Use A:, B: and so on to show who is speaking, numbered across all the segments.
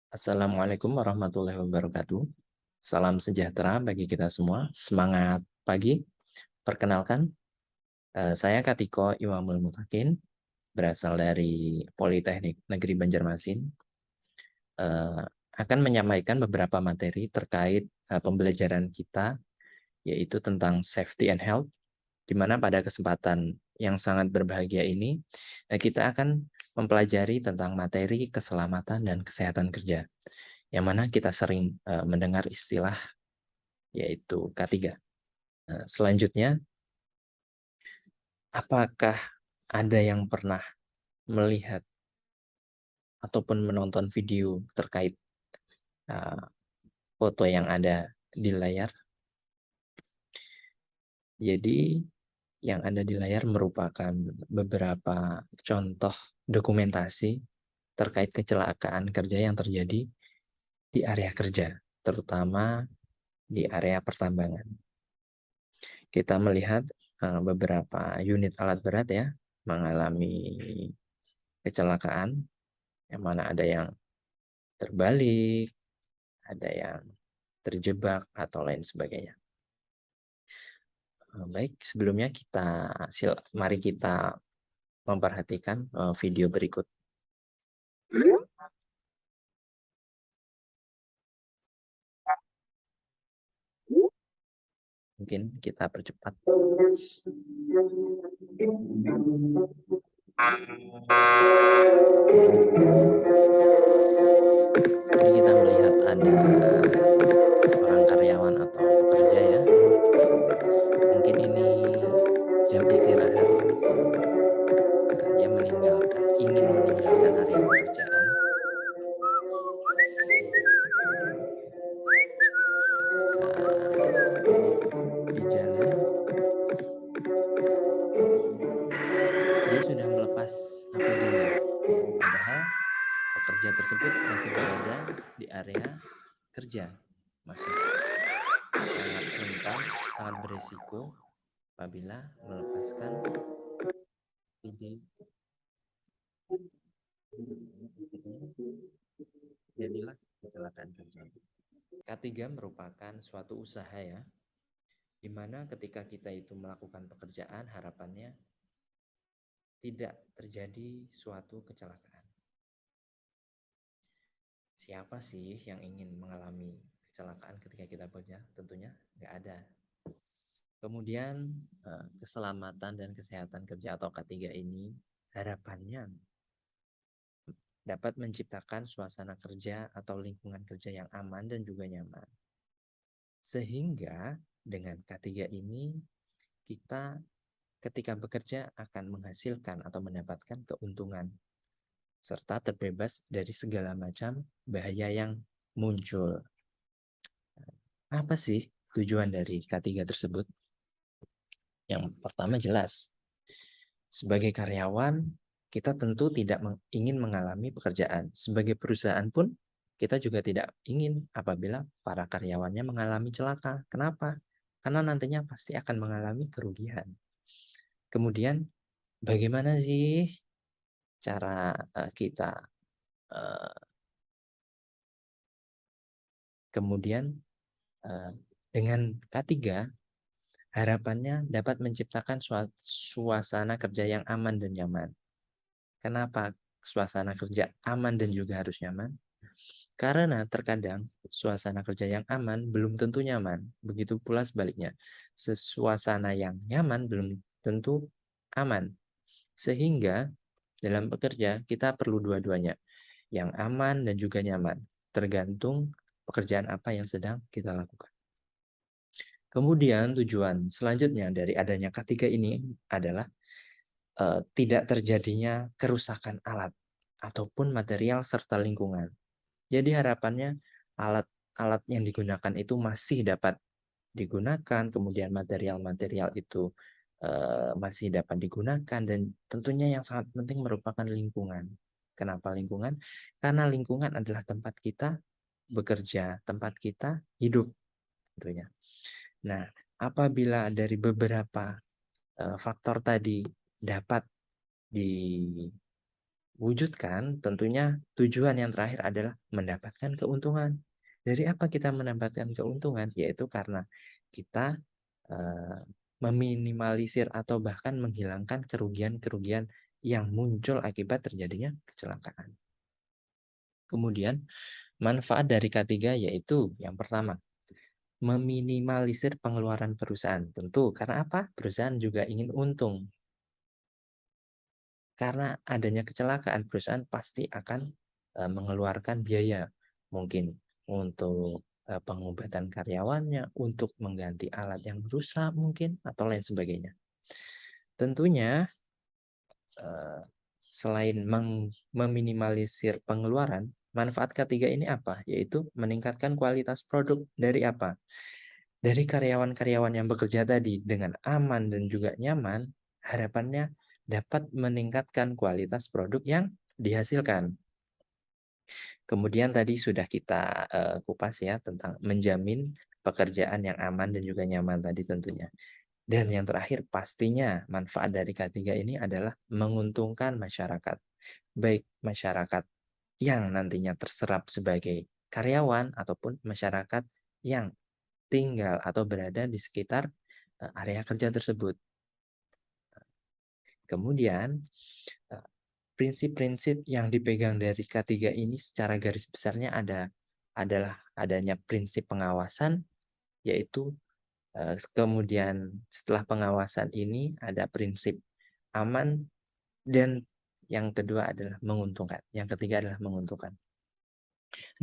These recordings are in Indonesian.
A: Assalamualaikum warahmatullahi wabarakatuh. Salam sejahtera bagi kita semua. Semangat pagi. Perkenalkan, saya Katiko Imamul Mutakin, berasal dari Politeknik Negeri Banjarmasin. Eh, akan menyampaikan beberapa materi terkait pembelajaran kita, yaitu tentang safety and health, di mana pada kesempatan yang sangat berbahagia ini, kita akan mempelajari tentang materi keselamatan dan kesehatan kerja, yang mana kita sering mendengar istilah yaitu K3. Selanjutnya, apakah ada yang pernah melihat ataupun menonton video terkait uh, foto yang ada di layar? Jadi, yang ada di layar merupakan beberapa contoh dokumentasi terkait kecelakaan kerja yang terjadi di area kerja, terutama di area pertambangan. Kita melihat beberapa unit alat berat ya mengalami kecelakaan, yang mana ada yang terbalik, ada yang terjebak, atau lain sebagainya. Baik, sebelumnya mari kita memperhatikan video berikut. Mungkin kita percepat. Jadi kita melihat ada seorang karyawan atau pekerja ya. Mungkin ini jam istirahat. Dia ingin meninggalkan area pekerjaan. Ketika di jalan, dia sudah melepas APD-nya. Padahal pekerja tersebut masih berada di area kerja, masih sangat rentan, sangat beresiko apabila melepaskan APD. Jadilah kecelakaan kerja. K3 merupakan suatu usaha ya, di mana ketika kita itu melakukan pekerjaan, harapannya tidak terjadi suatu kecelakaan. Siapa sih yang ingin mengalami kecelakaan ketika kita bekerja? Tentunya nggak ada. Kemudian keselamatan dan kesehatan kerja atau K3 ini harapannya dapat menciptakan suasana kerja atau lingkungan kerja yang aman dan juga nyaman. Sehingga dengan K3 ini kita ketika bekerja akan menghasilkan atau mendapatkan keuntungan serta terbebas dari segala macam bahaya yang muncul. Apa sih tujuan dari K3 tersebut? Yang pertama jelas, sebagai karyawan kita tentu tidak ingin mengalami pekerjaan. Sebagai perusahaan pun kita juga tidak ingin apabila para karyawannya mengalami celaka. Kenapa? Karena nantinya pasti akan mengalami kerugian. Kemudian bagaimana sih cara kita kemudian dengan K3 harapannya dapat menciptakan suasana kerja yang aman dan nyaman. Kenapa suasana kerja aman dan juga harus nyaman? Karena terkadang suasana kerja yang aman belum tentu nyaman. Begitu pula sebaliknya. Suasana yang nyaman belum tentu aman. Sehingga dalam bekerja kita perlu dua-duanya. Yang aman dan juga nyaman. Tergantung pekerjaan apa yang sedang kita lakukan. Kemudian tujuan selanjutnya dari adanya K3 ini adalah tidak terjadinya kerusakan alat ataupun material serta lingkungan. Jadi harapannya alat-alat yang digunakan itu masih dapat digunakan, kemudian material-material itu masih dapat digunakan, dan tentunya yang sangat penting merupakan lingkungan. Kenapa lingkungan? Karena lingkungan adalah tempat kita bekerja, tempat kita hidup tentunya. Nah, apabila dari beberapa faktor tadi dapat wujudkan, tentunya tujuan yang terakhir adalah mendapatkan keuntungan. Dari apa kita mendapatkan keuntungan? Yaitu karena kita meminimalisir atau bahkan menghilangkan kerugian-kerugian yang muncul akibat terjadinya kecelakaan. Kemudian, manfaat dari K3 yaitu yang pertama, meminimalisir pengeluaran perusahaan. Tentu, karena apa? Perusahaan juga ingin untung. Karena adanya kecelakaan, perusahaan pasti akan mengeluarkan biaya. Mungkin untuk pengobatan karyawannya, untuk mengganti alat yang rusak mungkin, atau lain sebagainya. Tentunya, selain meminimalisir pengeluaran, manfaat ketiga ini apa? Yaitu meningkatkan kualitas produk. Dari apa? Dari karyawan-karyawan yang bekerja tadi dengan aman dan juga nyaman, harapannya dapat meningkatkan kualitas produk yang dihasilkan. Kemudian tadi sudah kita kupas ya tentang menjamin pekerjaan yang aman dan juga nyaman tadi tentunya. Dan yang terakhir pastinya manfaat dari K3 ini adalah menguntungkan masyarakat. Baik masyarakat yang nantinya terserap sebagai karyawan ataupun masyarakat yang tinggal atau berada di sekitar area kerja tersebut. Kemudian, prinsip-prinsip yang dipegang dari K3 ini secara garis besarnya adalah adanya prinsip pengawasan, yaitu kemudian setelah pengawasan ini ada prinsip aman, dan yang kedua adalah menguntungkan. Yang ketiga adalah menguntungkan.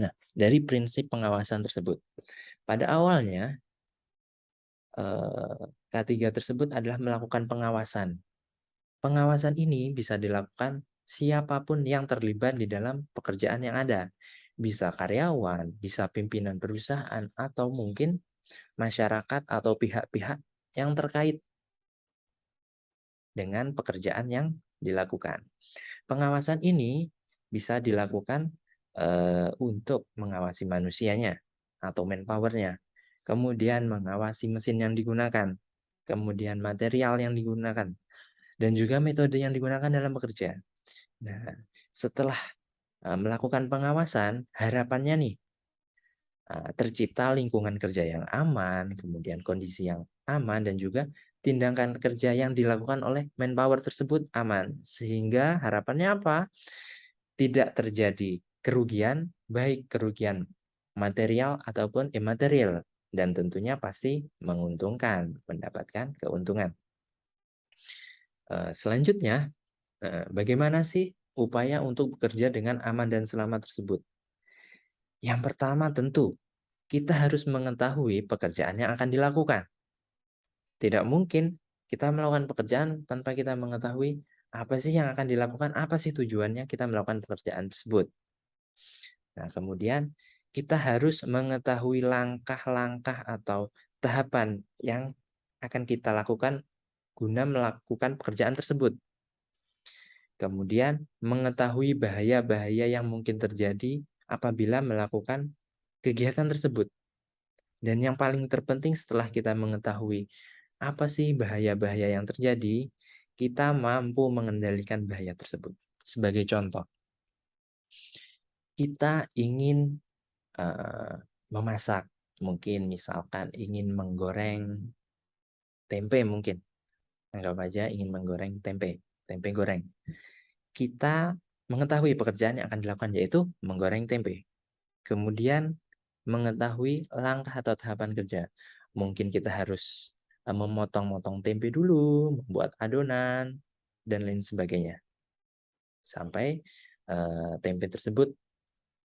A: Nah, dari prinsip pengawasan tersebut, pada awalnya K3 tersebut adalah melakukan pengawasan. Pengawasan ini bisa dilakukan siapapun yang terlibat di dalam pekerjaan yang ada. Bisa karyawan, bisa pimpinan perusahaan, atau mungkin masyarakat atau pihak-pihak yang terkait dengan pekerjaan yang dilakukan. Pengawasan ini bisa dilakukan untuk mengawasi manusianya atau manpower-nya, kemudian mengawasi mesin yang digunakan, kemudian material yang digunakan, dan juga metode yang digunakan dalam bekerja. Nah, setelah melakukan pengawasan, harapannya nih tercipta lingkungan kerja yang aman, kemudian kondisi yang aman, dan juga tindakan kerja yang dilakukan oleh manpower tersebut aman. Sehingga harapannya apa? Tidak terjadi kerugian, baik kerugian material ataupun imaterial. Dan tentunya pasti menguntungkan, mendapatkan keuntungan. Selanjutnya, bagaimana sih upaya untuk bekerja dengan aman dan selamat tersebut? Yang pertama tentu, kita harus mengetahui pekerjaan yang akan dilakukan. Tidak mungkin kita melakukan pekerjaan tanpa kita mengetahui apa sih yang akan dilakukan, apa sih tujuannya kita melakukan pekerjaan tersebut. Nah, kemudian kita harus mengetahui langkah-langkah atau tahapan yang akan kita lakukan guna melakukan pekerjaan tersebut. Kemudian mengetahui bahaya-bahaya yang mungkin terjadi apabila melakukan kegiatan tersebut. Dan yang paling terpenting setelah kita mengetahui apa sih bahaya-bahaya yang terjadi, kita mampu mengendalikan bahaya tersebut. Sebagai contoh, kita ingin memasak, mungkin misalkan ingin menggoreng tempe mungkin. Anggap aja ingin menggoreng tempe, tempe goreng. Kita mengetahui pekerjaan yang akan dilakukan yaitu menggoreng tempe. Kemudian mengetahui langkah atau tahapan kerja. Mungkin kita harus memotong-motong tempe dulu, membuat adonan, dan lain sebagainya. Sampai tempe tersebut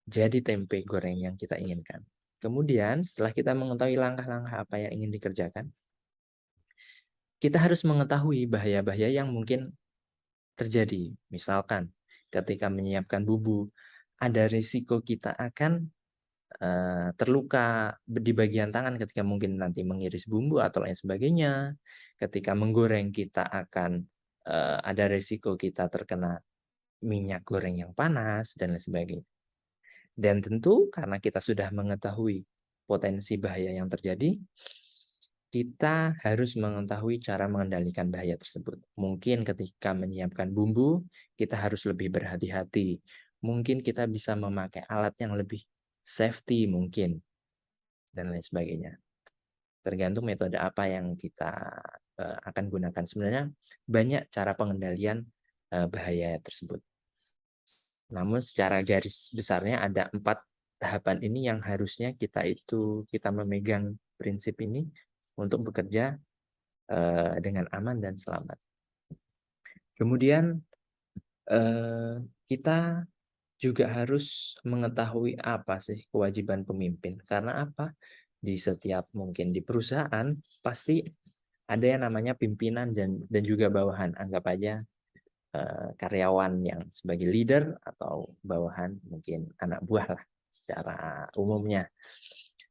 A: jadi tempe goreng yang kita inginkan. Kemudian setelah kita mengetahui langkah-langkah apa yang ingin dikerjakan, kita harus mengetahui bahaya-bahaya yang mungkin terjadi. Misalkan ketika menyiapkan bumbu, ada risiko kita akan terluka di bagian tangan ketika mungkin nanti mengiris bumbu atau lain sebagainya. Ketika menggoreng kita akan ada risiko kita terkena minyak goreng yang panas dan lain sebagainya. Dan tentu karena kita sudah mengetahui potensi bahaya yang terjadi, kita harus mengetahui cara mengendalikan bahaya tersebut. Mungkin ketika menyiapkan bumbu, kita harus lebih berhati-hati. Mungkin kita bisa memakai alat yang lebih safety mungkin, dan lain sebagainya. Tergantung metode apa yang kita akan gunakan. Sebenarnya banyak cara pengendalian bahaya tersebut. Namun secara garis besarnya ada 4 tahapan ini yang harusnya kita memegang prinsip ini untuk bekerja dengan aman dan selamat. Kemudian kita juga harus mengetahui apa sih kewajiban pemimpin. Karena apa? Di setiap mungkin di perusahaan pasti ada yang namanya pimpinan dan juga bawahan. Anggap aja karyawan yang sebagai leader atau bawahan mungkin anak buah lah secara umumnya.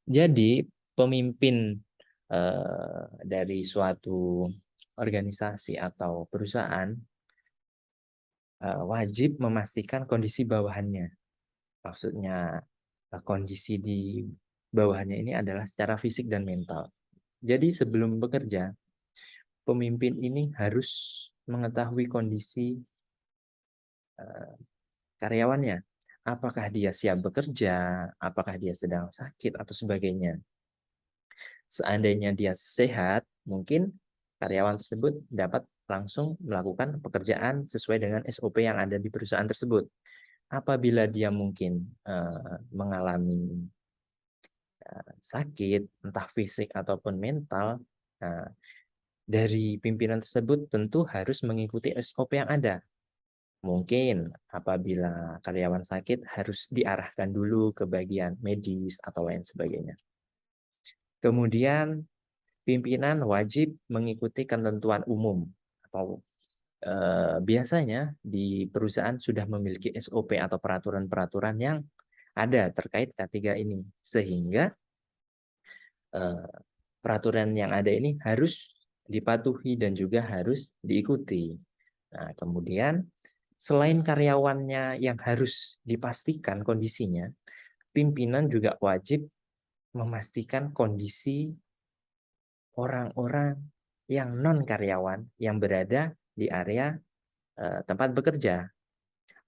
A: Jadi pemimpin dari suatu organisasi atau perusahaan wajib memastikan kondisi bawahannya. Maksudnya kondisi di bawahannya ini adalah secara fisik dan mental. Jadi sebelum bekerja, pemimpin ini harus mengetahui kondisi karyawannya. Apakah dia siap bekerja, apakah dia sedang sakit atau sebagainya. Seandainya dia sehat, mungkin karyawan tersebut dapat langsung melakukan pekerjaan sesuai dengan SOP yang ada di perusahaan tersebut. Apabila dia mungkin mengalami sakit, entah fisik ataupun mental, dari pimpinan tersebut tentu harus mengikuti SOP yang ada. Mungkin apabila karyawan sakit harus diarahkan dulu ke bagian medis atau lain sebagainya. Kemudian pimpinan wajib mengikuti ketentuan umum atau biasanya di perusahaan sudah memiliki SOP atau peraturan-peraturan yang ada terkait K3 ini, sehingga peraturan yang ada ini harus dipatuhi dan juga harus diikuti. Nah, kemudian selain karyawannya yang harus dipastikan kondisinya, pimpinan juga wajib memastikan kondisi orang-orang yang non karyawan yang berada di area tempat bekerja.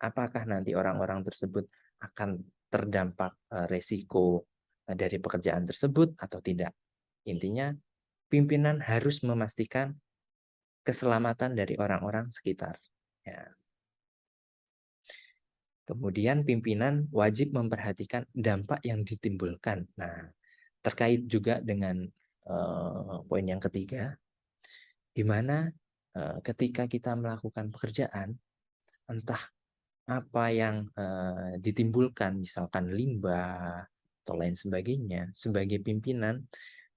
A: Apakah nanti orang-orang tersebut akan terdampak resiko dari pekerjaan tersebut atau tidak? Intinya, pimpinan harus memastikan keselamatan dari orang-orang sekitar. Ya. Kemudian pimpinan wajib memperhatikan dampak yang ditimbulkan. Nah, terkait juga dengan poin yang ketiga, di mana ketika kita melakukan pekerjaan, entah apa yang ditimbulkan, misalkan limbah atau lain sebagainya, sebagai pimpinan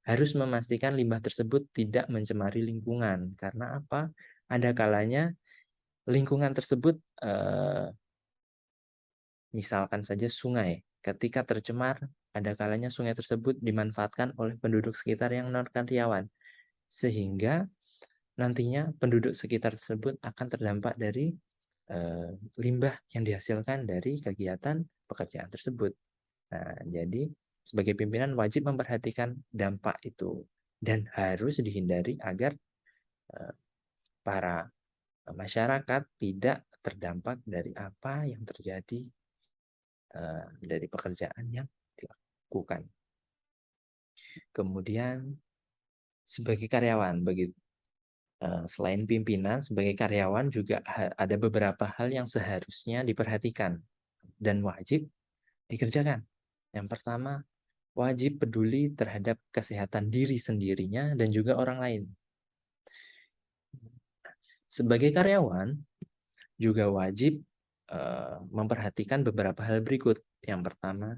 A: harus memastikan limbah tersebut tidak mencemari lingkungan. Karena apa? Ada kalanya lingkungan tersebut, misalkan saja sungai, ketika tercemar, ada kalanya sungai tersebut dimanfaatkan oleh penduduk sekitar yang non-karyawan, sehingga nantinya penduduk sekitar tersebut akan terdampak dari limbah yang dihasilkan dari kegiatan pekerjaan tersebut. Nah, jadi sebagai pimpinan wajib memperhatikan dampak itu dan harus dihindari agar para masyarakat tidak terdampak dari apa yang terjadi dari pekerjaan yang dilakukan. Kemudian sebagai karyawan, selain pimpinan, sebagai karyawan juga ada beberapa hal yang seharusnya diperhatikan dan wajib dikerjakan. Yang pertama, wajib peduli terhadap kesehatan diri sendirinya dan juga orang lain. Sebagai karyawan, juga wajib memperhatikan beberapa hal berikut. Yang pertama,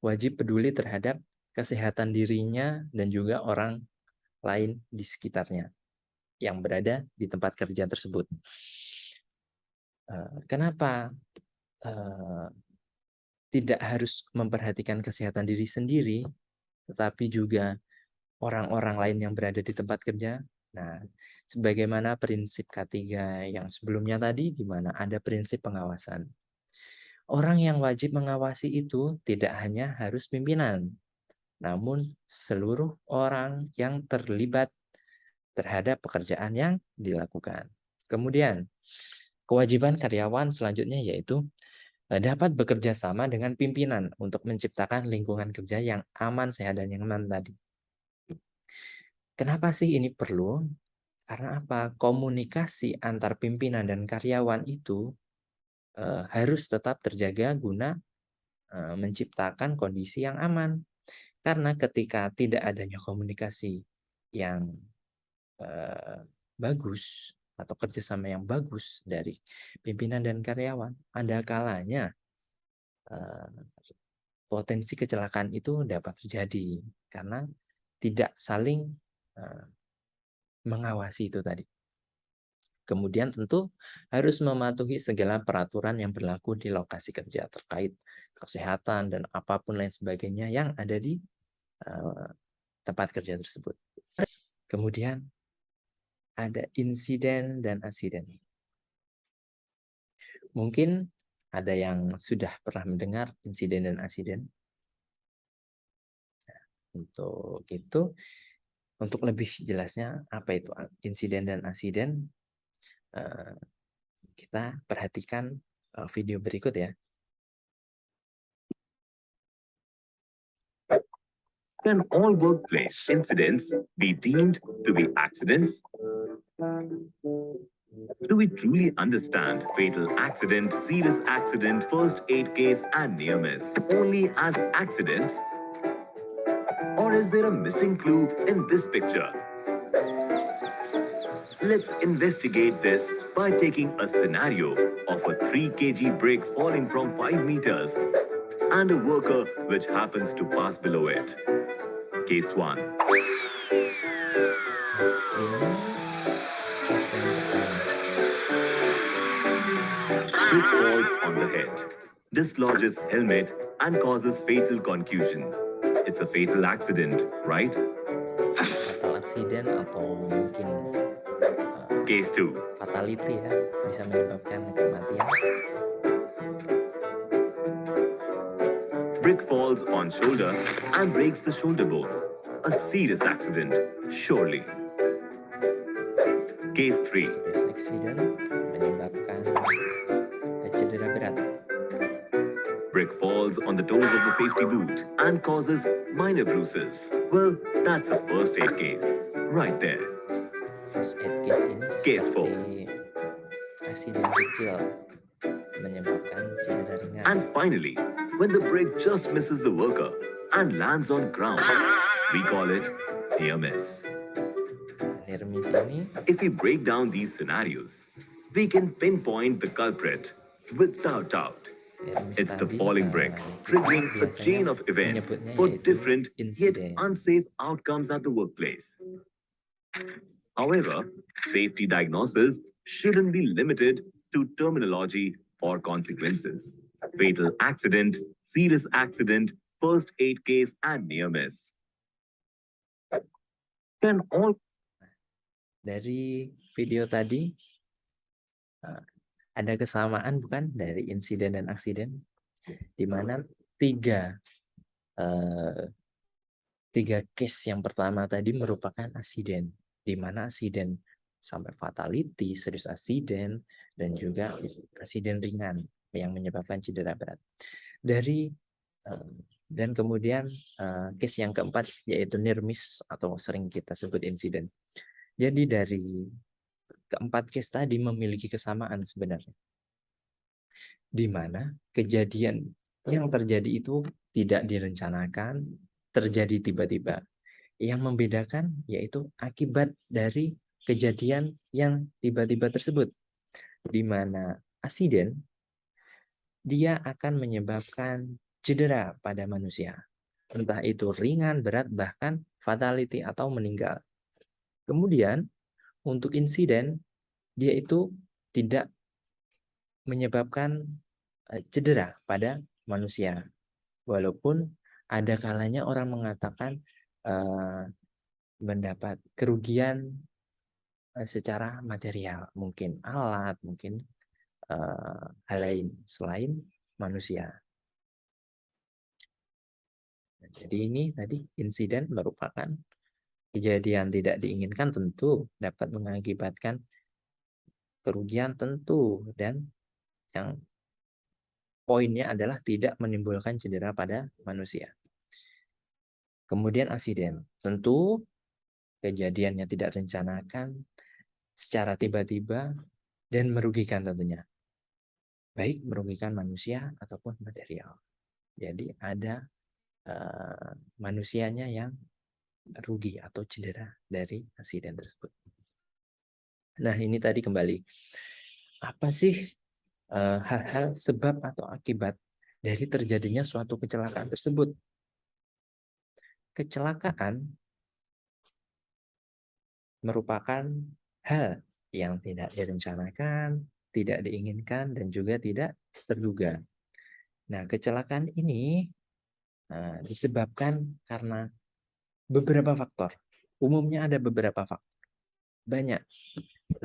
A: wajib peduli terhadap kesehatan dirinya dan juga orang lain di sekitarnya yang berada di tempat kerja tersebut. Kenapa tidak harus memperhatikan kesehatan diri sendiri, tetapi juga orang-orang lain yang berada di tempat kerja? Nah, sebagaimana prinsip K3 yang sebelumnya tadi, di mana ada prinsip pengawasan. Orang yang wajib mengawasi itu tidak hanya harus pimpinan, namun seluruh orang yang terlibat terhadap pekerjaan yang dilakukan. Kemudian, kewajiban karyawan selanjutnya yaitu dapat bekerja sama dengan pimpinan untuk menciptakan lingkungan kerja yang aman, sehat, dan nyaman tadi. Kenapa sih ini perlu? Karena apa? Komunikasi antar pimpinan dan karyawan itu harus tetap terjaga guna menciptakan kondisi yang aman. Karena ketika tidak adanya komunikasi yang bagus atau kerjasama yang bagus dari pimpinan dan karyawan, ada kalanya potensi kecelakaan itu dapat terjadi karena tidak saling mengawasi itu tadi. Kemudian tentu harus mematuhi segala peraturan yang berlaku di lokasi kerja terkait kesehatan dan apapun lain sebagainya yang ada di tempat kerja tersebut. Kemudian ada insiden dan asiden. Mungkin ada yang sudah pernah mendengar insiden dan asiden. Untuk itu, untuk lebih jelasnya apa itu insiden dan asiden, kita perhatikan video berikut ya.
B: Can all workplace incidents be deemed to be accidents? Do we truly understand fatal accident, serious accident, first aid case, and near miss only as accidents? Or is there a missing clue in this picture? Let's investigate this by taking a scenario of a 3 kg brick falling from 5 meters and a worker which happens to pass below it. Case 1.
A: Ini case yang pertama.
B: Brick falls on the head, dislodges helmet and causes fatal contusion. It's a fatal accident, right?
A: Fatal accident atau mungkin
B: Case 2.
A: fatality ya, bisa menyebabkan kematian.
B: Brick falls on shoulder and breaks the shoulder bone. A serious accident, surely. Case 3.
A: Serious accident menyebabkan cedera berat.
B: Brick falls on the toes of the safety boot and causes minor bruises. Well, that's a first aid case, right there.
A: First aid case ini
B: Case
A: seperti accident kecil menyebabkan cedera ringan.
B: And finally, when the brick just misses the worker and lands on ground, we call it near miss.
A: Near miss ini
B: If we break down these scenarios, we can pinpoint the culprit without doubt. It's the falling brick, triggering a chain of events for different yet unsafe outcomes at the workplace. However, safety diagnosis shouldn't be limited to terminology or consequences. Fatal accident, serious accident, first aid case, and near miss. Can all
A: dari video tadi ada kesamaan bukan dari insiden dan aksiden, di mana tiga case yang pertama tadi merupakan asiden, di mana asiden sampai fatality, serius asiden, dan juga asiden ringan yang menyebabkan cedera berat. Dan kemudian case yang keempat yaitu near miss atau sering kita sebut insiden. Jadi dari keempat case tadi memiliki kesamaan sebenarnya, di mana kejadian yang terjadi itu tidak direncanakan, terjadi tiba-tiba. Yang membedakan yaitu akibat dari kejadian yang tiba-tiba tersebut, di mana asiden dia akan menyebabkan cedera pada manusia, entah itu ringan, berat, bahkan fatality atau meninggal. Kemudian untuk insiden, dia itu tidak menyebabkan cedera pada manusia. Walaupun ada kalanya orang mengatakan mendapat kerugian secara material, mungkin alat, mungkin hal lain selain manusia. jadi ini tadi insiden merupakan kejadian tidak diinginkan, tentu dapat mengakibatkan kerugian tentu, dan yang poinnya adalah tidak menimbulkan cedera pada manusia. Kemudian asiden, tentu kejadiannya tidak rencanakan, secara tiba-tiba, dan merugikan tentunya. Baik merugikan manusia ataupun material. Jadi ada manusianya yang rugi atau cedera dari insiden tersebut. Nah, ini tadi kembali. Apa sih hal-hal sebab atau akibat dari terjadinya suatu kecelakaan tersebut? Kecelakaan merupakan hal yang tidak direncanakan, tidak diinginkan, dan juga tidak terduga. Nah, kecelakaan ini disebabkan karena beberapa faktor. Umumnya ada beberapa faktor. Banyak.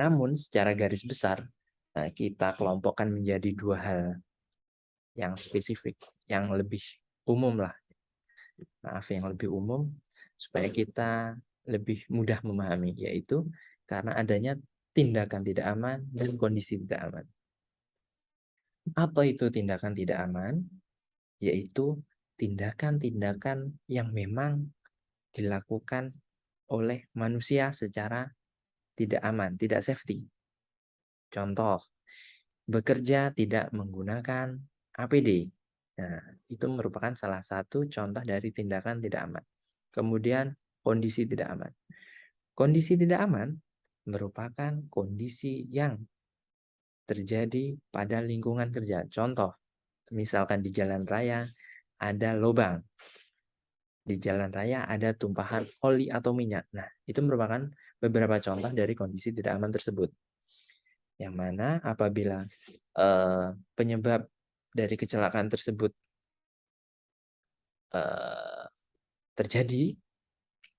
A: Namun secara garis besar, kita kelompokkan menjadi dua hal yang spesifik, yang lebih umum lah. Maaf, yang lebih umum, supaya kita lebih mudah memahami, yaitu karena adanya tindakan tidak aman dan kondisi tidak aman. Apa itu tindakan tidak aman? Yaitu tindakan-tindakan yang memang dilakukan oleh manusia secara tidak aman, tidak safety. Contoh, bekerja tidak menggunakan APD. Nah, itu merupakan salah satu contoh dari tindakan tidak aman. Kemudian, kondisi tidak aman. Kondisi tidak aman merupakan kondisi yang terjadi pada lingkungan kerja. Contoh, misalkan di jalan raya ada lubang. Di jalan raya ada tumpahan oli atau minyak. Nah, itu merupakan beberapa contoh dari kondisi tidak aman tersebut. Yang mana apabila penyebab dari kecelakaan tersebut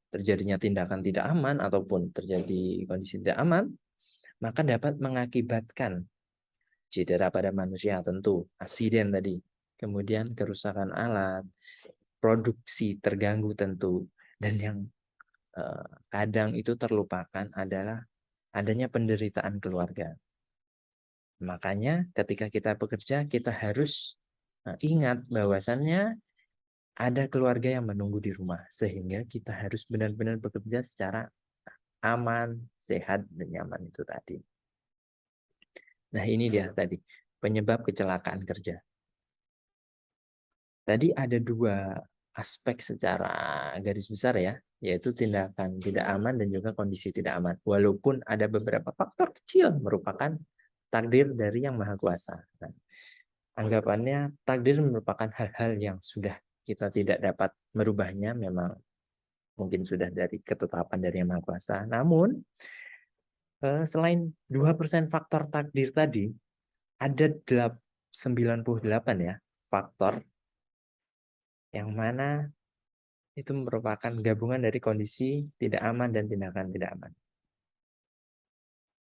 A: terjadinya tindakan tidak aman ataupun terjadi kondisi tidak aman, maka dapat mengakibatkan cedera pada manusia, tentu asiden tadi, kemudian kerusakan alat, produksi terganggu tentu, dan yang kadang itu terlupakan adalah adanya penderitaan keluarga. Makanya ketika kita bekerja, kita harus ingat bahwasannya ada keluarga yang menunggu di rumah, sehingga kita harus benar-benar bekerja secara aman, sehat, dan nyaman itu tadi. Nah, ini dia tadi penyebab kecelakaan kerja. Tadi ada dua aspek secara garis besar ya, yaitu tindakan tidak aman dan juga kondisi tidak aman. Walaupun ada beberapa faktor kecil merupakan takdir dari Yang Maha Kuasa. Nah, anggapannya takdir merupakan hal-hal yang sudah kita tidak dapat merubahnya, memang mungkin sudah dari ketetapan dari Yang Maha Kuasa. Namun, selain 2% faktor takdir tadi, ada 98 ya faktor yang mana itu merupakan gabungan dari kondisi tidak aman dan tindakan tidak aman.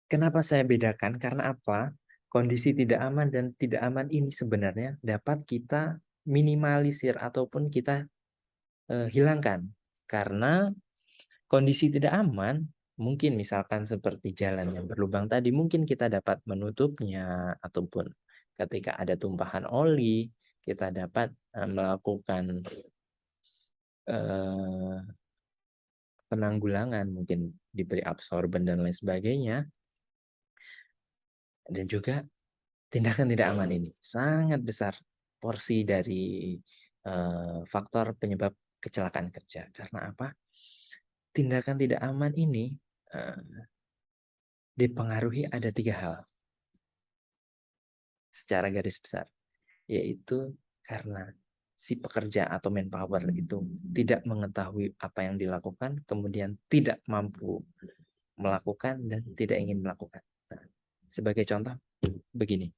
A: Kenapa saya bedakan? Karena apa? Kondisi tidak aman dan tidak aman ini sebenarnya dapat kita minimalisir ataupun kita hilangkan. Karena kondisi tidak aman, mungkin misalkan seperti jalan yang berlubang tadi, mungkin kita dapat menutupnya, ataupun ketika ada tumpahan oli, kita dapat melakukan penanggulangan, mungkin diberi absorben dan lain sebagainya. Dan juga tindakan tidak aman ini sangat besar porsi dari faktor penyebab kecelakaan kerja. Karena apa? Tindakan tidak aman ini dipengaruhi ada 3 hal secara garis besar, yaitu karena si pekerja atau manpower itu tidak mengetahui apa yang dilakukan, kemudian tidak mampu melakukan dan tidak ingin melakukan. Nah, sebagai contoh begini,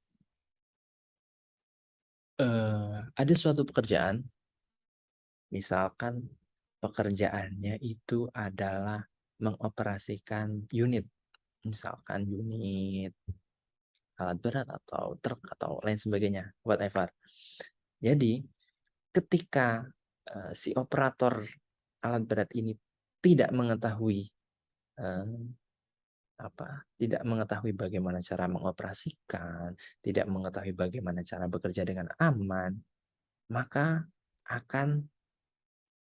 A: ada suatu pekerjaan, misalkan pekerjaannya itu adalah mengoperasikan unit, misalkan unit alat berat atau truk atau lain sebagainya, whatever. Jadi ketika si operator alat berat ini tidak mengetahui tidak mengetahui bagaimana cara mengoperasikan, tidak mengetahui bagaimana cara bekerja dengan aman, maka akan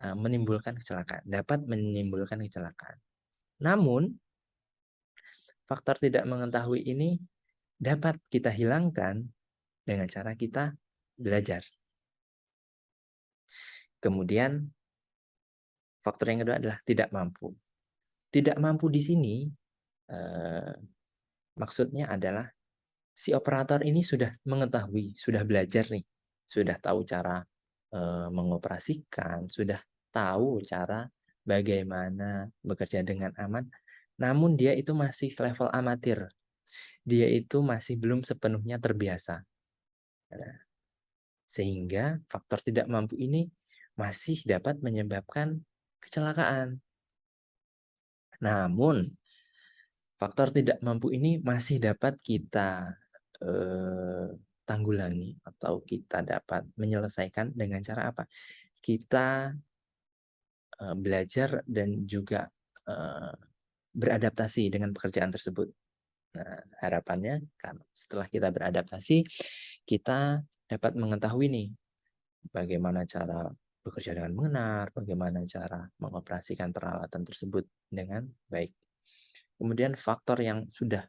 A: menimbulkan kecelakaan, dapat menimbulkan kecelakaan. Namun, faktor tidak mengetahui ini dapat kita hilangkan dengan cara kita belajar. Kemudian, faktor yang kedua adalah tidak mampu. Tidak mampu di sini maksudnya adalah si operator ini sudah mengetahui, sudah belajar nih, sudah tahu cara mengoperasikan, sudah tahu cara bagaimana bekerja dengan aman, namun dia itu masih level amatir. Dia itu masih belum sepenuhnya terbiasa. Nah, sehingga faktor tidak mampu ini masih dapat menyebabkan kecelakaan. Namun, faktor tidak mampu ini masih dapat kita tanggulangi atau kita dapat menyelesaikan dengan cara apa? Kita belajar dan juga beradaptasi dengan pekerjaan tersebut. Nah, harapannya kan setelah kita beradaptasi, kita dapat mengetahui nih bagaimana cara bekerja dengan benar, bagaimana cara mengoperasikan peralatan tersebut dengan baik. Kemudian faktor yang sudah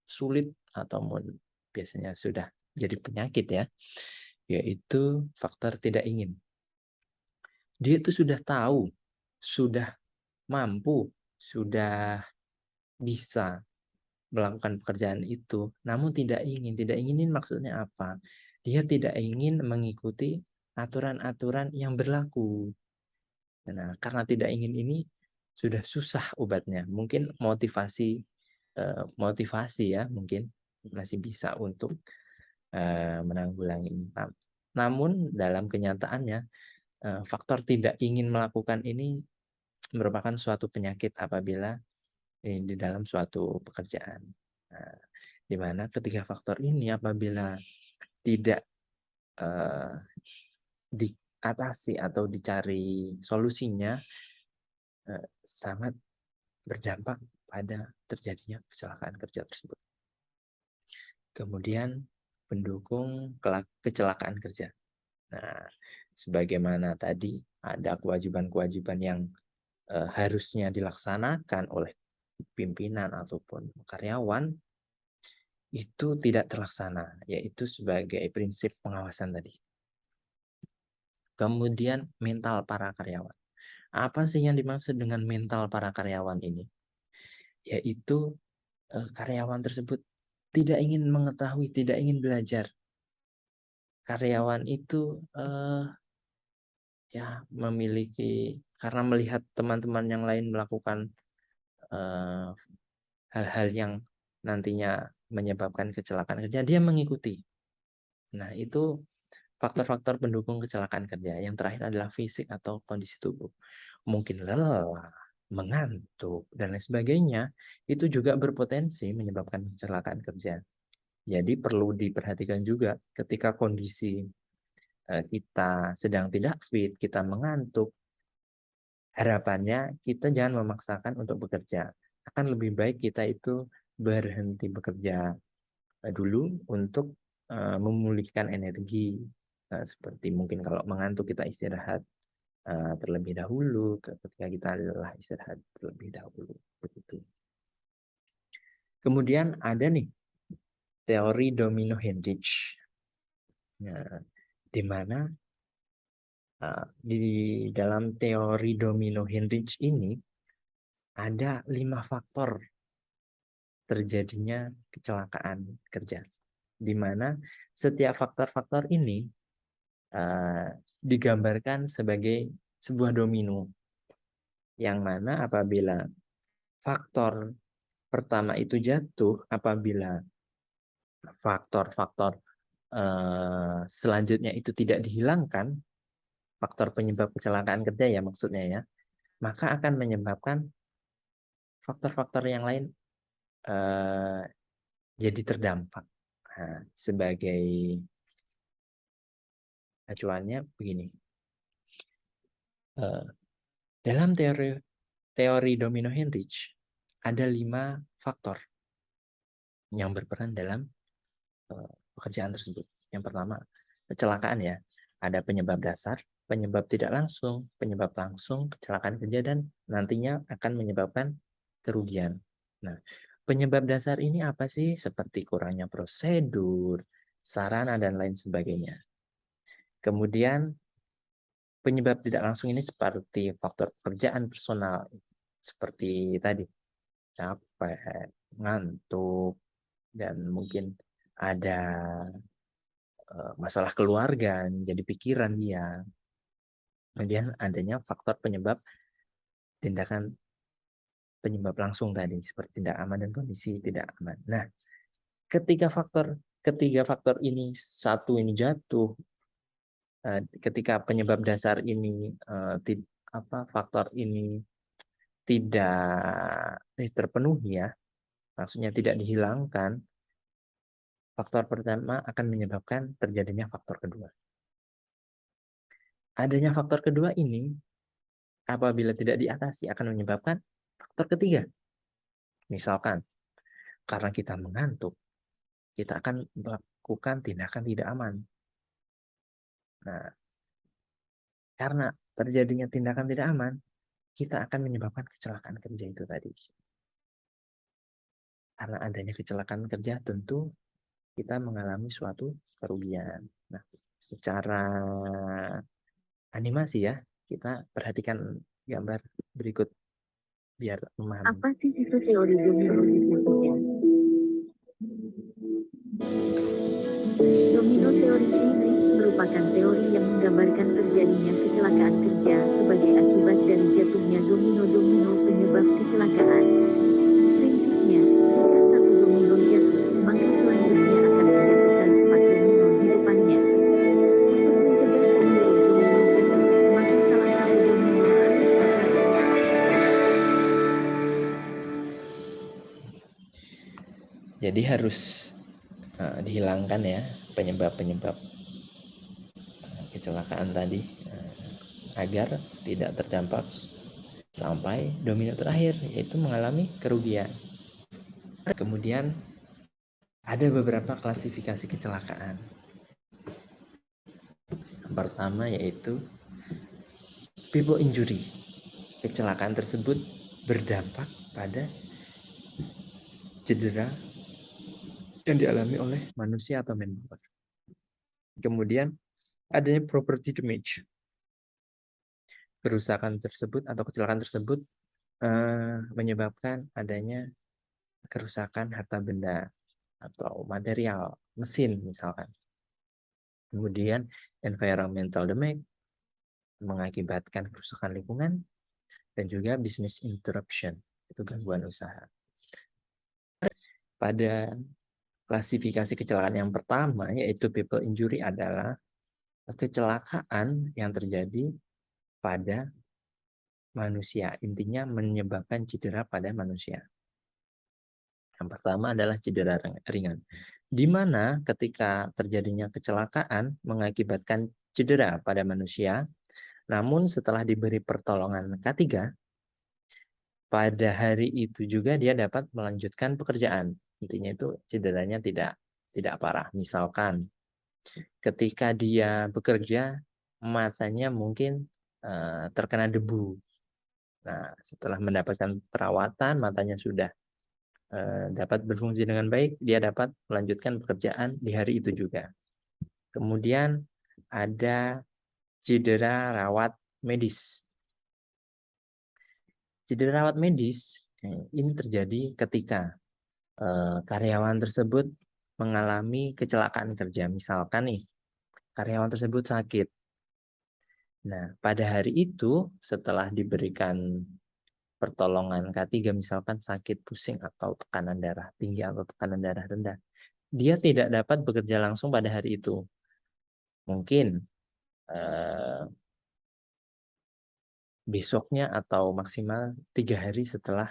A: sulit atau biasanya sudah jadi penyakit ya, yaitu faktor tidak ingin. Dia itu sudah tahu, sudah mampu, sudah bisa melakukan pekerjaan itu, namun tidak ingin. Tidak inginin maksudnya apa? Dia tidak ingin mengikuti aturan-aturan yang berlaku. Nah, karena tidak ingin ini sudah susah obatnya. Mungkin motivasi ya, mungkin masih bisa untuk menanggulangi. Namun dalam kenyataannya faktor tidak ingin melakukan ini merupakan suatu penyakit apabila di dalam suatu pekerjaan. Nah, di mana ketiga faktor ini apabila tidak diatasi atau dicari solusinya sangat berdampak pada terjadinya kecelakaan kerja tersebut. Kemudian pendukung kecelakaan kerja. Nah, sebagaimana tadi ada kewajiban-kewajiban yang harusnya dilaksanakan oleh pimpinan ataupun karyawan, itu tidak terlaksana, yaitu sebagai prinsip pengawasan tadi. Kemudian mental para karyawan. Apa sih yang dimaksud dengan mental para karyawan ini? Yaitu karyawan tersebut tidak ingin mengetahui, tidak ingin belajar. Karyawan itu ya memiliki, karena melihat teman-teman yang lain melakukan hal-hal yang nantinya menyebabkan kecelakaan kerja, dia mengikuti. Nah, itu faktor-faktor pendukung kecelakaan kerja. Yang terakhir adalah fisik atau kondisi tubuh. Mungkin lelah, mengantuk, dan lain sebagainya. Itu juga berpotensi menyebabkan kecelakaan kerja. Jadi perlu diperhatikan juga ketika kondisi kita sedang tidak fit, kita mengantuk, harapannya kita jangan memaksakan untuk bekerja. Akan lebih baik kita itu berhenti bekerja dulu untuk memulihkan energi. Seperti mungkin kalau mengantuk kita istirahat terlebih dahulu, ketika kita lelah istirahat terlebih dahulu. Begitu. Kemudian ada nih teori domino Hendrich. Nah, di mana di dalam teori domino Hendrich ini ada 5 faktor terjadinya kecelakaan kerja, di mana setiap faktor-faktor ini digambarkan sebagai sebuah domino, yang mana apabila faktor pertama itu jatuh, apabila faktor-faktor selanjutnya itu tidak dihilangkan, faktor penyebab kecelakaan kerja ya maksudnya ya, maka akan menyebabkan faktor-faktor yang lain jadi terdampak. Nah, sebagai acuannya begini, Dalam teori domino Heinrich ada 5 faktor yang berperan dalam pekerjaan tersebut. Yang pertama, kecelakaan ya. Ada penyebab dasar, penyebab tidak langsung, penyebab langsung, kecelakaan kerja, dan nantinya akan menyebabkan kerugian. Nah, penyebab dasar ini apa sih? Seperti kurangnya prosedur, sarana, dan lain sebagainya. Kemudian, penyebab tidak langsung ini seperti faktor pekerjaan personal, seperti tadi, capek, ngantuk, dan mungkin ada masalah keluarga jadi pikiran dia. Kemudian adanya faktor penyebab tindakan penyebab langsung tadi seperti tidak aman dan kondisi tidak aman. Nah, ketiga faktor ini ini jatuh, ketika penyebab dasar ini faktor ini tidak terpenuhi ya, maksudnya tidak dihilangkan, faktor pertama akan menyebabkan terjadinya faktor kedua. Adanya faktor kedua ini apabila tidak diatasi akan menyebabkan faktor ketiga. Misalkan karena kita mengantuk, kita akan melakukan tindakan tidak aman. Nah, karena terjadinya tindakan tidak aman, kita akan menyebabkan kecelakaan kerja itu tadi. Karena adanya kecelakaan kerja, tentu kita mengalami suatu kerugian. Nah, secara animasi ya, kita perhatikan gambar berikut biar memahami.
C: Apa sih itu teori domino disebutnya? Domino teori ini merupakan teori yang menggambarkan terjadinya kecelakaan kerja sebagai akibat dari jatuhnya domino-domino penyebab kecelakaan. Prinsipnya, jika satu domino jatuh, maka selanjutnya akan menjatuhkan 4 domino di depannya. Untuk mencegah domino-domino jatuh, maka salah satu domino harus patah.
A: Jadi harus dihilangkan ya penyebab-penyebab kecelakaan tadi agar tidak terdampak sampai domino terakhir yaitu mengalami kerugian. Kemudian ada beberapa klasifikasi kecelakaan. Yang pertama yaitu people injury. Kecelakaan tersebut berdampak pada cedera yang dialami oleh manusia atau manpower. Kemudian adanya property damage. Kerusakan tersebut atau kecelakaan tersebut menyebabkan adanya kerusakan harta benda atau material, mesin misalkan. Kemudian environmental damage mengakibatkan kerusakan lingkungan dan juga business interruption, itu gangguan usaha. Pada klasifikasi kecelakaan yang pertama yaitu people injury adalah kecelakaan yang terjadi pada manusia, intinya menyebabkan cedera pada manusia. Yang pertama adalah cedera ringan, di mana ketika terjadinya kecelakaan mengakibatkan cedera pada manusia, namun setelah diberi pertolongan K3, pada hari itu juga dia dapat melanjutkan pekerjaan. Intinya itu cederanya tidak parah. Misalkan ketika dia bekerja, matanya mungkin terkena debu. Nah, setelah mendapatkan perawatan, matanya sudah dapat berfungsi dengan baik, dia dapat melanjutkan pekerjaan di hari itu juga. Kemudian ada cedera rawat medis. Cedera rawat medis ini terjadi ketika karyawan tersebut mengalami kecelakaan kerja. Misalkan nih, karyawan tersebut sakit. Nah, pada hari itu setelah diberikan pertolongan K3, misalkan sakit, pusing, atau tekanan darah tinggi atau tekanan darah rendah, dia tidak dapat bekerja langsung pada hari itu. Mungkin besoknya atau maksimal 3 hari setelah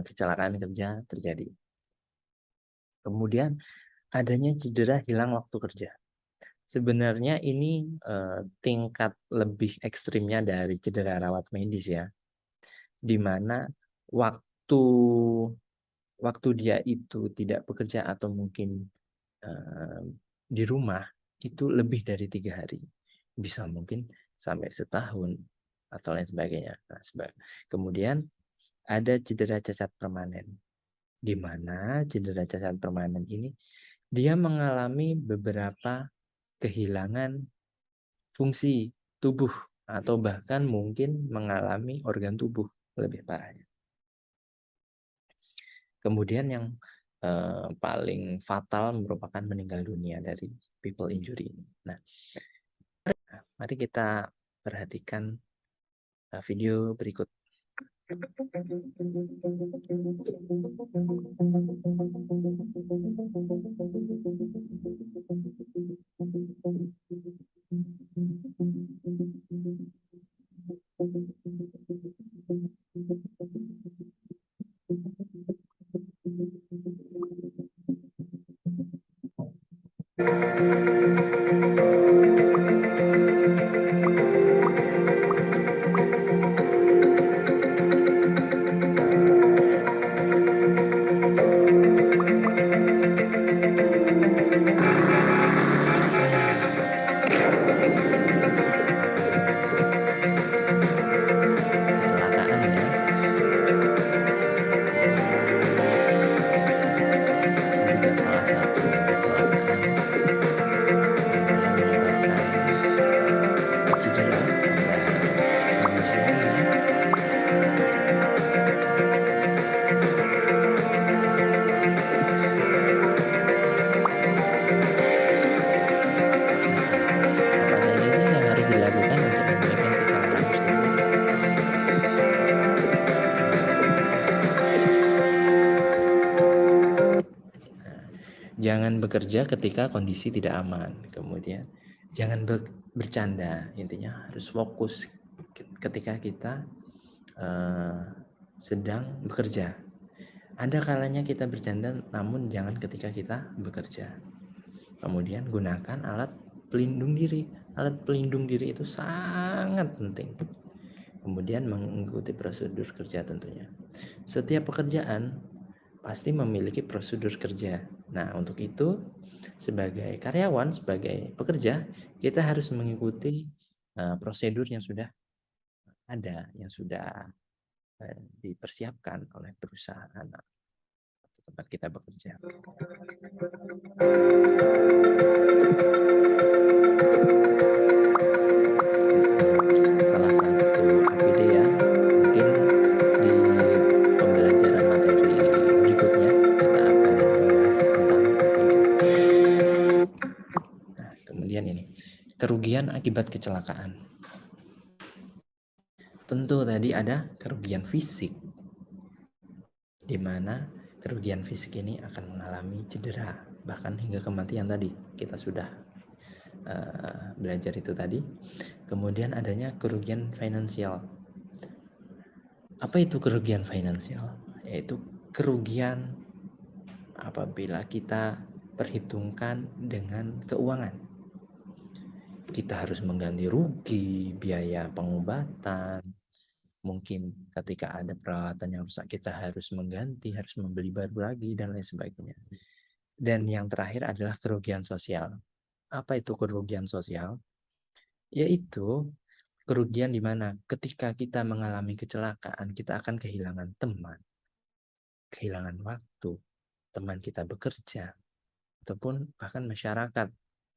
A: kecelakaan kerja terjadi. Kemudian adanya cedera hilang waktu kerja. Sebenarnya ini tingkat lebih ekstrimnya dari cedera rawat medis ya, di mana waktu dia itu tidak bekerja atau mungkin di rumah itu lebih dari 3 hari, bisa mungkin sampai setahun atau lain sebagainya. Nah, kemudian ada cedera cacat permanen, di mana cedera cacat permanen ini dia mengalami beberapa kehilangan fungsi tubuh atau bahkan mungkin mengalami organ tubuh lebih parahnya. Kemudian yang paling fatal merupakan meninggal dunia dari people injury ini. Nah, mari kita perhatikan video berikut. Jangan bekerja ketika kondisi tidak aman. Kemudian jangan bercanda. Intinya harus fokus ketika kita sedang bekerja. Ada kalanya kita bercanda, namun jangan ketika kita bekerja. Kemudian gunakan alat pelindung diri. Alat pelindung diri itu sangat penting. Kemudian mengikuti prosedur kerja tentunya. Setiap pekerjaan pasti memiliki prosedur kerja. Nah, untuk itu sebagai karyawan, sebagai pekerja, kita harus mengikuti prosedur yang sudah ada, yang sudah dipersiapkan oleh perusahaan atau tempat kita bekerja. Salah satu APD ya, mungkin di pembelajaran materi berikutnya kita akan membahas tentang APD. Nah, kemudian ini, kerugian akibat kecelakaan. Tentu tadi ada kerugian fisik, di mana kerugian fisik ini akan mengalami cedera, bahkan hingga kematian tadi. Kita sudah belajar itu tadi. Kemudian adanya kerugian finansial. Apa itu kerugian finansial? Yaitu kerugian apabila kita perhitungkan dengan keuangan. Kita harus mengganti rugi, biaya pengobatan, mungkin ketika ada peralatan yang rusak kita harus mengganti, harus membeli baru lagi, dan lain sebagainya. Dan yang terakhir adalah kerugian sosial. Apa itu kerugian sosial? Yaitu kerugian di mana ketika kita mengalami kecelakaan, kita akan kehilangan teman, kehilangan waktu, teman kita bekerja, ataupun bahkan masyarakat,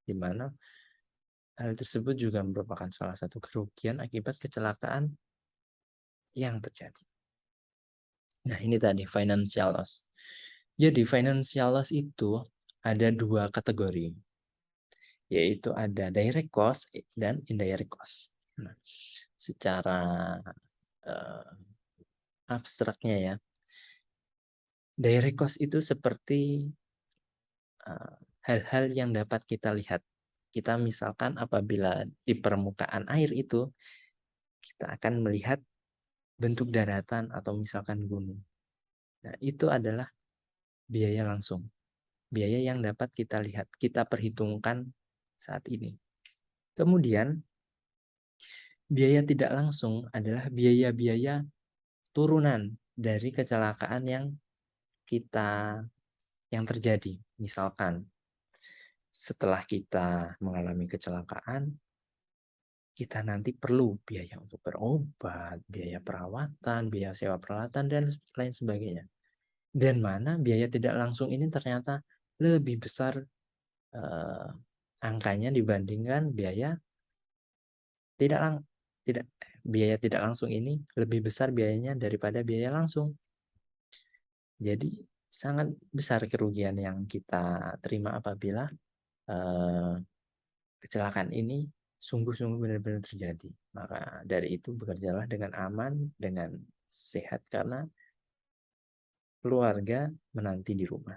A: di mana hal tersebut juga merupakan salah satu kerugian akibat kecelakaan yang terjadi. Nah, ini tadi financial loss. Jadi financial loss itu ada 2 kategori, yaitu ada direct cost dan indirect cost. Nah, secara abstraknya ya, direct cost itu seperti hal-hal yang dapat kita lihat. Kita misalkan apabila di permukaan air itu, kita akan melihat bentuk daratan atau misalkan gunung. Nah, itu adalah biaya langsung. Biaya yang dapat kita lihat, kita perhitungkan saat ini. Kemudian, biaya tidak langsung adalah biaya-biaya turunan dari kecelakaan yang terjadi. Misalkan, setelah kita mengalami kecelakaan, kita nanti perlu biaya untuk berobat, biaya perawatan, biaya sewa peralatan, dan lain sebagainya. Dan mana biaya tidak langsung ini ternyata lebih besar angkanya dibandingkan biaya biaya tidak langsung ini lebih besar biayanya daripada biaya langsung. Jadi sangat besar kerugian yang kita terima apabila kecelakaan ini sungguh-sungguh benar-benar terjadi. Maka dari itu bekerjalah dengan aman, dengan sehat, karena keluarga menanti di rumah.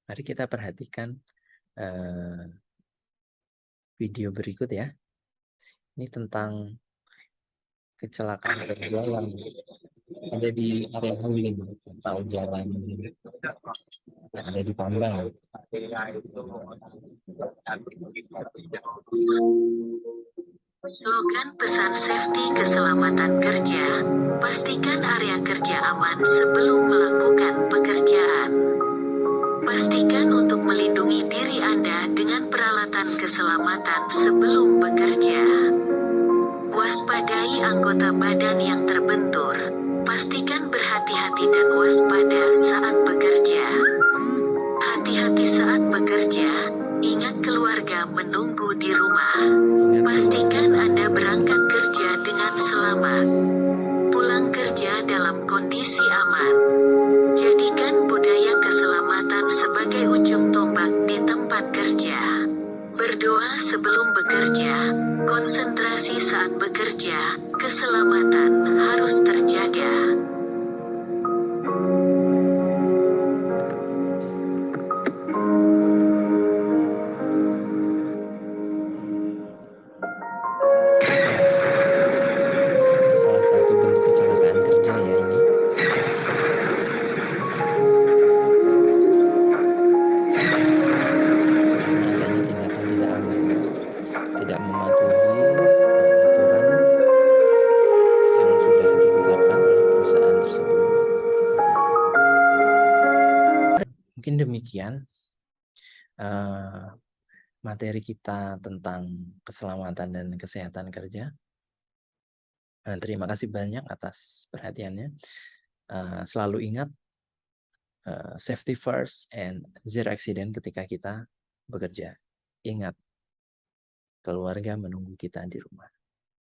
A: Mari kita perhatikan video berikut ya. Ini tentang kecelakaan kerja yang ada di area Hawiling atau jalan yang ada di Pambang.
C: Slogan pesan safety keselamatan kerja, pastikan area kerja aman sebelum melakukan pekerjaan. Pastikan untuk melindungi diri Anda dengan peralatan keselamatan sebelum bekerja. Waspadai anggota badan yang terbentur. Pastikan berhati-hati dan waspada saat bekerja. Hati-hati saat bekerja, ingat keluarga menunggu di rumah. Pastikan Anda berangkat kerja dengan selamat. Pulang kerja dalam kondisi aman. Jadikan budaya keselamatan sebagai ujung tombak di tempat kerja. Berdoa sebelum bekerja, konsentrasi saat bekerja, keselamatan harus terjaga.
A: Salah satu bentuk kecelakaan kerja ya ini. Karena adanya tindakan tidak aman, tidak mematuhi aturan yang sudah ditetapkan oleh perusahaan tersebut. Mungkin demikian materi kita tentang keselamatan dan kesehatan kerja. Terima kasih banyak atas perhatiannya. Selalu ingat safety first and zero accident ketika kita bekerja. Ingat, keluarga menunggu kita di rumah.